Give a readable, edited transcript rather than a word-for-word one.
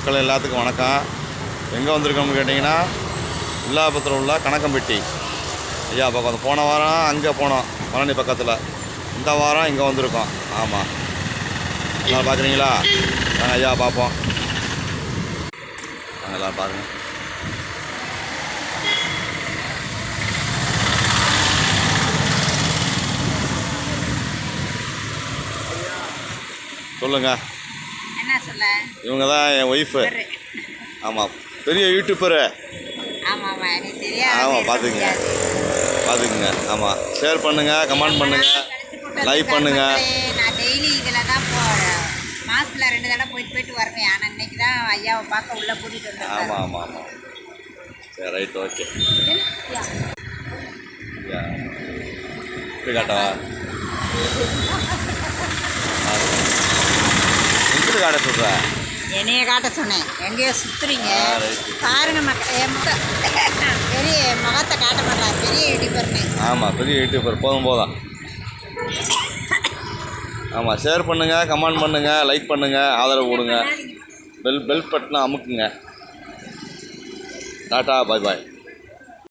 மக்கள் எல்லாத்துக்கும் வணக்கம். எங்கே வந்திருக்கோம்னு கேட்டிங்கன்னா வில்லாபுரத்தில் உள்ள கணக்கம்பட்டி ஐயா பக்கம். போன வாரம் அங்கே போனோம் பழனி பக்கத்தில், இந்த வாரம் இங்கே வந்திருக்கோம். ஆமாம், எல்லாம் பார்க்குறீங்களா? நாங்கள் ஐயா பார்ப்போம். நாங்கள் எல்லாம் பாருங்கள். சொல்லுங்க. என்ன சொல்ல? இவங்க தான் என் ஒய்ஃபு. ஆமாம், பெரிய யூடியூப்பரு. ஆமாம், எனக்கு தெரியாது. ஆமாம், பார்த்துக்குங்க. ஆமாம், ஷேர் பண்ணுங்கள், கமெண்ட் பண்ணுங்கள், லைக் பண்ணுங்கள். நான் டெய்லி இதில் தான் மாதத்தில் 2 தடவை போயிட்டு வருவேன். ஆனால் இன்னைக்கு தான் ஐயாவை பார்க்க உள்ளே கூட்டிகிட்டு வந்தேன். ஆமாம். சரி, ரைட், ஓகே. இப்படி காட்டவா? எப்படி காட்ட சொல்கிற? என்னைய காட்ட சொன்னேன். எங்கேயோ சுற்றுறீங்க பாருங்க. என் பெரிய முகத்தை காட்ட மாட்டேன். பெரிய யூடியூபர்னு. ஆமாம், பெரிய யூடியூபர். போதும். ஆமாம், ஷேர் பண்ணுங்கள், கமெண்ட் பண்ணுங்கள், லைக் பண்ணுங்கள், ஆதரவு கொடுங்க. பெல் பட்டனை அமுக்குங்க. டாட்டா, பாய்.